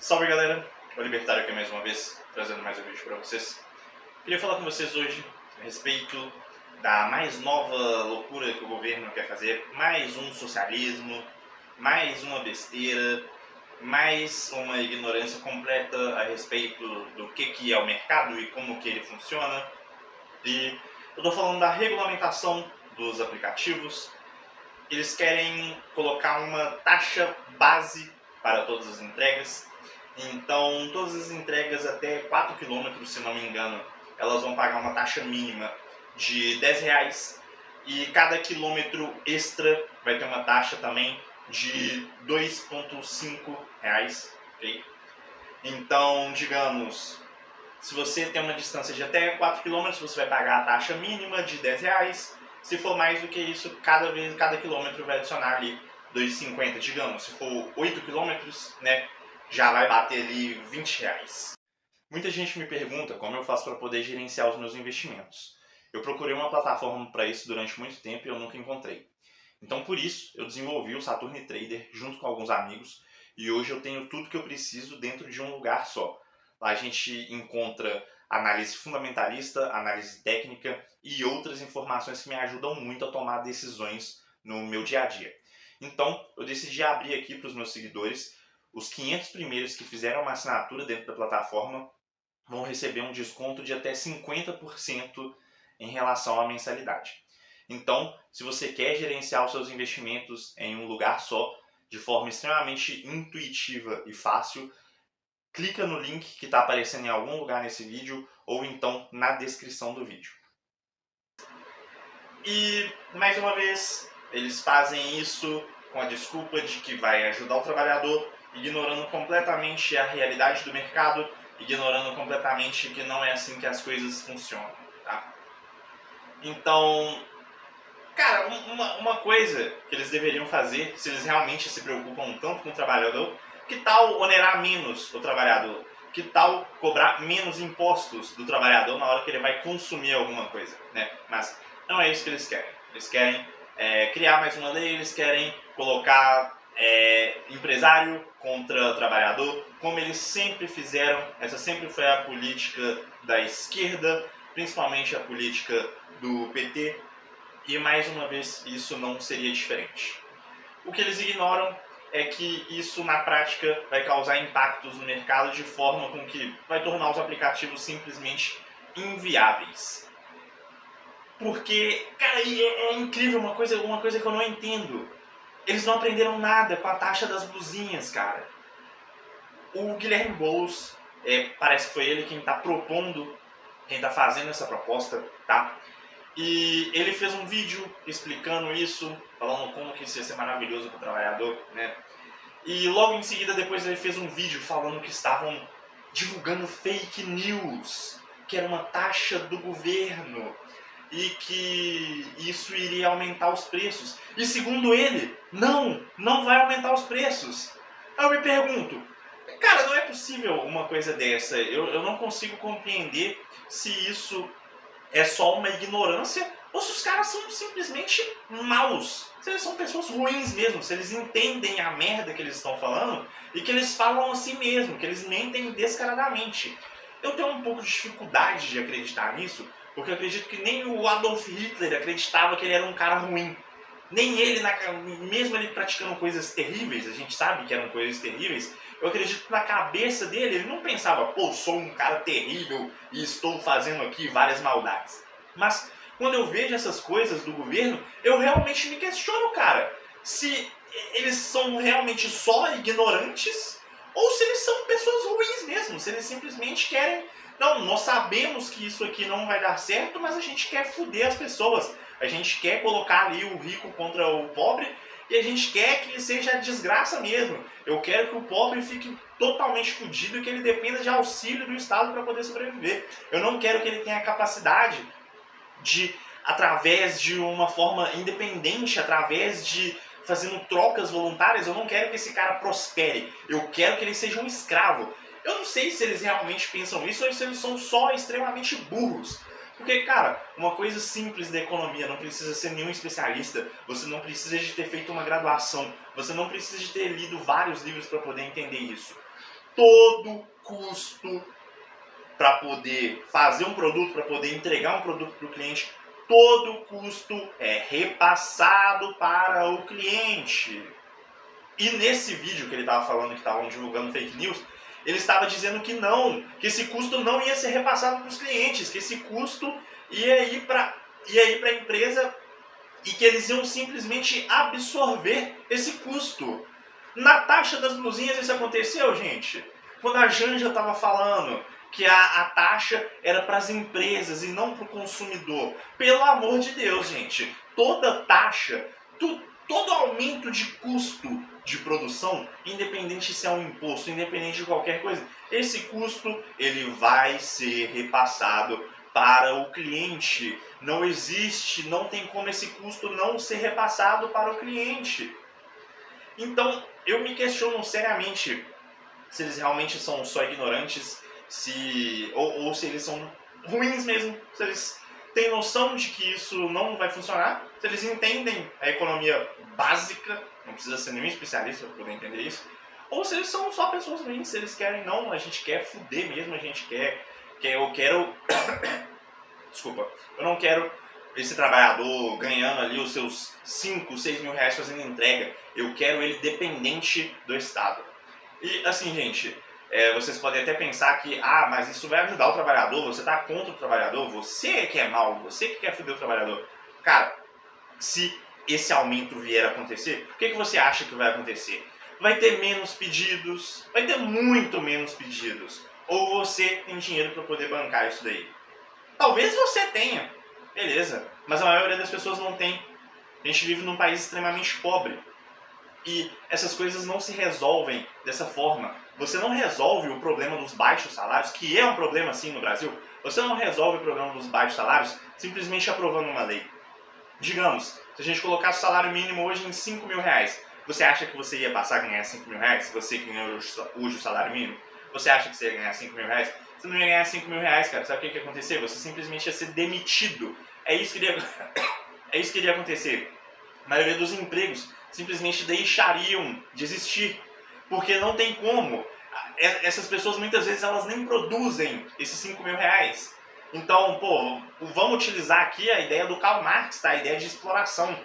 Salve galera, o Libertário aqui mais uma vez, trazendo mais um vídeo para vocês. Queria falar com vocês hoje a respeito da mais nova loucura que o governo quer fazer, mais um socialismo, mais uma besteira, mais uma ignorância completa a respeito do que é o mercado e como que ele funciona. E eu estou falando da regulamentação dos aplicativos. Eles querem colocar uma taxa base para todas as entregas. Então, todas as entregas até 4 quilômetros, se não me engano, elas vão pagar uma taxa mínima de R$10 e cada quilômetro extra vai ter uma taxa também de R$2,5, ok? Então, digamos, se você tem uma distância de até 4 quilômetros, você vai pagar a taxa mínima de R$10. Se for mais do que isso, cada quilômetro vai adicionar ali R$2,50. Digamos, se for 8 quilômetros, né, já vai bater ali R$20. Muita gente me pergunta como eu faço para poder gerenciar os meus investimentos. Eu procurei uma plataforma para isso durante muito tempo e eu nunca encontrei. Então por isso eu desenvolvi o Saturn Trader junto com alguns amigos e hoje eu tenho tudo que eu preciso dentro de um lugar só. Lá a gente encontra análise fundamentalista, análise técnica e outras informações que me ajudam muito a tomar decisões no meu dia a dia. Então eu decidi abrir aqui para os meus seguidores. Os 500 primeiros que fizeram uma assinatura dentro da plataforma vão receber um desconto de até 50% em relação à mensalidade. Então, se você quer gerenciar os seus investimentos em um lugar só, de forma extremamente intuitiva e fácil, clica no link que está aparecendo em algum lugar nesse vídeo ou então na descrição do vídeo. E, mais uma vez, eles fazem isso com a desculpa de que vai ajudar o trabalhador, ignorando completamente a realidade do mercado, ignorando completamente que não é assim que as coisas funcionam, tá? Então, cara, uma coisa que eles deveriam fazer, se eles realmente se preocupam tanto com o trabalhador, que tal onerar menos o trabalhador? Que tal cobrar menos impostos do trabalhador na hora que ele vai consumir alguma coisa, né? Mas não é isso que eles querem. Eles querem criar mais uma lei, eles querem colocar empresário contra trabalhador, como eles sempre fizeram. Essa sempre foi a política da esquerda, principalmente a política do PT, e mais uma vez isso não seria diferente. O que eles ignoram é que isso na prática vai causar impactos no mercado de forma com que vai tornar os aplicativos simplesmente inviáveis. Porque, cara, é incrível uma coisa que eu não entendo. Eles não aprenderam nada com a taxa das blusinhas, cara. O Guilherme Boulos, parece que foi ele quem está propondo, quem está fazendo essa proposta, tá? E ele fez um vídeo explicando isso, falando como que isso ia ser maravilhoso para o trabalhador, né? E logo em seguida, depois ele fez um vídeo falando que estavam divulgando fake news, que era uma taxa do governo e que isso iria aumentar os preços. E segundo ele, não vai aumentar os preços. Aí eu me pergunto, cara, não é possível uma coisa dessa. Eu não consigo compreender se isso é só uma ignorância ou se os caras são simplesmente maus. Se eles são pessoas ruins mesmo, se eles entendem a merda que eles estão falando e que eles falam assim mesmo, que eles mentem descaradamente. Eu tenho um pouco de dificuldade de acreditar nisso, porque eu acredito que nem o Adolf Hitler acreditava que ele era um cara ruim. Nem ele, mesmo ele praticando coisas terríveis, a gente sabe que eram coisas terríveis, eu acredito que na cabeça dele ele não pensava, pô, sou um cara terrível e estou fazendo aqui várias maldades. Mas quando eu vejo essas coisas do governo, eu realmente me questiono, cara, se eles são realmente só ignorantes ou se eles são pessoas ruins mesmo, se eles simplesmente querem, não, nós sabemos que isso aqui não vai dar certo, mas a gente quer foder as pessoas. A gente quer colocar ali o rico contra o pobre e a gente quer que seja desgraça mesmo. Eu quero que o pobre fique totalmente fudido e que ele dependa de auxílio do Estado para poder sobreviver. Eu não quero que ele tenha a capacidade de, através de uma forma independente, através de fazendo trocas voluntárias, eu não quero que esse cara prospere. Eu quero que ele seja um escravo. Eu não sei se eles realmente pensam isso ou se eles são só extremamente burros. Porque, cara, uma coisa simples da economia, não precisa ser nenhum especialista, você não precisa de ter feito uma graduação, você não precisa de ter lido vários livros para poder entender isso. todo custo para poder fazer um produto, para poder entregar um produto para o cliente, todo custo é repassado para o cliente. E nesse vídeo que ele estava falando que estavam divulgando fake news, ele estava dizendo que não, que esse custo não ia ser repassado para os clientes, que esse custo ia ir para a empresa e que eles iam simplesmente absorver esse custo. Na taxa das blusinhas isso aconteceu, gente. Quando a Janja estava falando que a taxa era para as empresas e não para o consumidor. Pelo amor de Deus, gente. Toda taxa, todo aumento de custo de produção, independente se é um imposto, independente de qualquer coisa, esse custo ele vai ser repassado para o cliente. Não existe, não tem como esse custo não ser repassado para o cliente. Então, eu me questiono seriamente se eles realmente são só ignorantes, ou se eles são ruins mesmo, se eles têm noção de que isso não vai funcionar, se eles entendem a economia básica, não precisa ser nenhum especialista para poder entender isso, ou se eles são só pessoas ruins, se eles querem, não, a gente quer fuder mesmo, a gente quer eu quero... Desculpa, eu não quero esse trabalhador ganhando ali os seus 5, 6 mil reais fazendo entrega, eu quero ele dependente do Estado. E assim, gente, vocês podem até pensar que, mas isso vai ajudar o trabalhador, você tá contra o trabalhador, você que é mal, você que quer foder o trabalhador. Cara, se esse aumento vier a acontecer, o que você acha que vai acontecer? Vai ter menos pedidos, vai ter muito menos pedidos. Ou você tem dinheiro para poder bancar isso daí? Talvez você tenha, beleza, mas a maioria das pessoas não tem. A gente vive num país extremamente pobre. E essas coisas não se resolvem dessa forma. Você não resolve o problema dos baixos salários, que é um problema sim no Brasil. Você não resolve o problema dos baixos salários simplesmente aprovando uma lei. Digamos, se a gente colocasse o salário mínimo hoje em 5 mil reais, você acha que você ia passar a ganhar 5 mil reais? Você que ganha hoje o salário mínimo, você acha que você ia ganhar 5 mil reais? Você não ia ganhar 5 mil reais, cara. Sabe o que ia acontecer? Você simplesmente ia ser demitido. É isso que iria acontecer. A maioria dos empregos simplesmente deixariam de existir, porque não tem como. Essas pessoas muitas vezes elas nem produzem esses 5 mil reais. Então, vamos utilizar aqui a ideia do Karl Marx, tá? A ideia de exploração.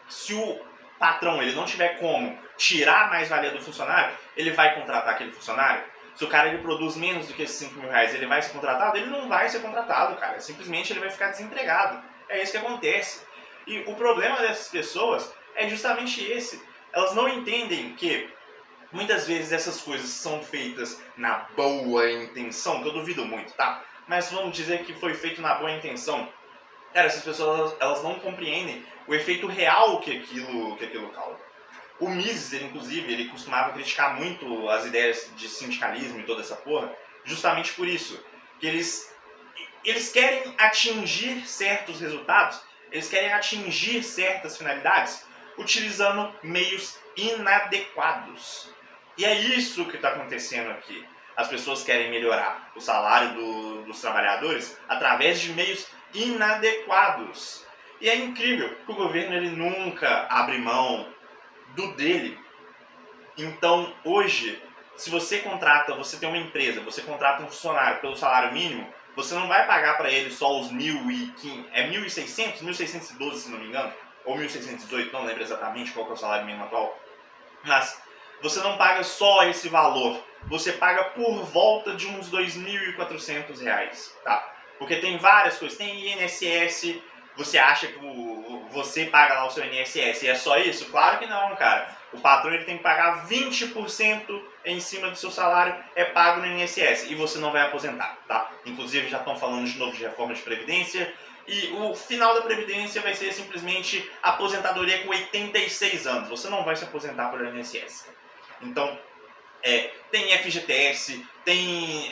Se o patrão ele não tiver como tirar a mais-valia do funcionário, ele vai contratar aquele funcionário? Se o cara ele produz menos do que esses 5 mil reais, ele vai ser contratado? Ele não vai ser contratado, cara. Simplesmente ele vai ficar desempregado. É isso que acontece. E o problema dessas pessoas é justamente esse. Elas não entendem que muitas vezes essas coisas são feitas na boa intenção, que eu duvido muito, tá? Mas vamos dizer que foi feito na boa intenção. Cara, essas pessoas elas não compreendem o efeito real que aquilo causa. O Mises, inclusive, ele costumava criticar muito as ideias de sindicalismo e toda essa porra, justamente por isso. Que eles querem atingir certos resultados, eles querem atingir certas finalidades, utilizando meios inadequados. E é isso que está acontecendo aqui. As pessoas querem melhorar o salário dos trabalhadores através de meios inadequados. E é incrível que o governo ele nunca abre mão do dele. Então, hoje, se você tem uma empresa, você contrata um funcionário pelo salário mínimo, você não vai pagar para ele só os 1.600, 1.612 se não me engano, ou 1.618, não lembro exatamente qual que é o salário mínimo atual, mas você não paga só esse valor, você paga por volta de uns R$2.400, tá? Porque tem várias coisas, tem INSS, você acha que você paga lá o seu INSS e é só isso? Claro que não, cara. O patrão ele tem que pagar 20% em cima do seu salário, é pago no INSS e você não vai aposentar, tá? Inclusive já estão falando de novo de reforma de previdência e o final da previdência vai ser simplesmente aposentadoria com 86 anos. Você não vai se aposentar pelo INSS. Então, tem FGTS, tem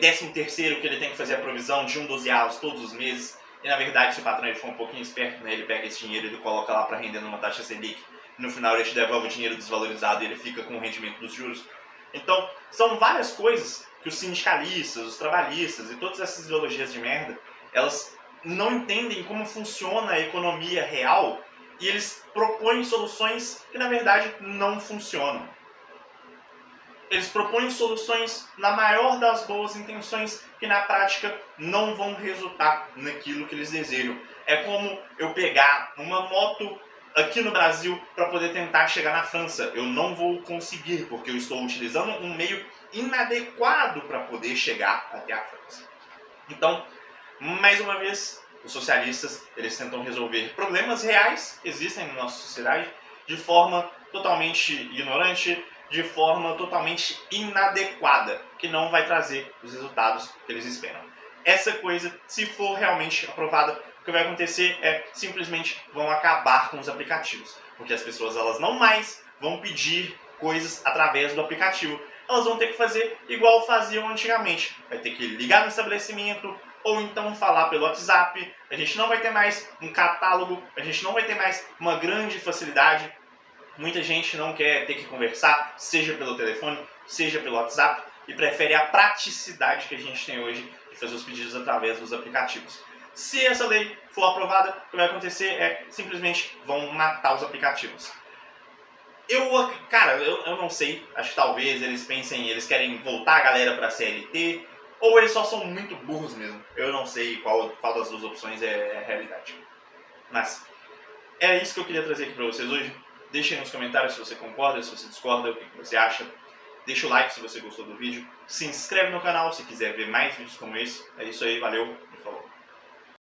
13º que ele tem que fazer a provisão de 1/12 todos os meses. E na verdade, se o patrão ele for um pouquinho esperto, né, ele pega esse dinheiro e ele coloca lá para render numa taxa Selic. No final ele te devolve o dinheiro desvalorizado e ele fica com o rendimento dos juros. Então, são várias coisas que os sindicalistas, os trabalhistas e todas essas ideologias de merda, elas não entendem como funciona a economia real e eles propõem soluções que na verdade não funcionam. Eles propõem soluções na maior das boas intenções que na prática não vão resultar naquilo que eles desejam. É como eu pegar uma moto aqui no Brasil para poder tentar chegar na França. Eu não vou conseguir, porque eu estou utilizando um meio inadequado para poder chegar até a França. Então, mais uma vez, os socialistas eles tentam resolver problemas reais que existem na nossa sociedade de forma totalmente ignorante, de forma totalmente inadequada, que não vai trazer os resultados que eles esperam. Essa coisa, se for realmente aprovada, o que vai acontecer é simplesmente vão acabar com os aplicativos, porque as pessoas elas não mais vão pedir coisas através do aplicativo. Elas vão ter que fazer igual faziam antigamente. Vai ter que ligar no estabelecimento ou então falar pelo WhatsApp. A gente não vai ter mais um catálogo, a gente não vai ter mais uma grande facilidade. Muita gente não quer ter que conversar, seja pelo telefone, seja pelo WhatsApp, e prefere a praticidade que a gente tem hoje de fazer os pedidos através dos aplicativos. Se essa lei for aprovada, o que vai acontecer é simplesmente vão matar os aplicativos. Eu não sei, acho que talvez eles pensem, eles querem voltar a galera para a CLT, ou eles só são muito burros mesmo. Eu não sei qual das duas opções é a realidade. Mas é isso que eu queria trazer aqui para vocês hoje. Deixe aí nos comentários se você concorda, se você discorda, o que você acha. Deixa o like se você gostou do vídeo. Se inscreve no canal se quiser ver mais vídeos como esse. É isso aí, valeu.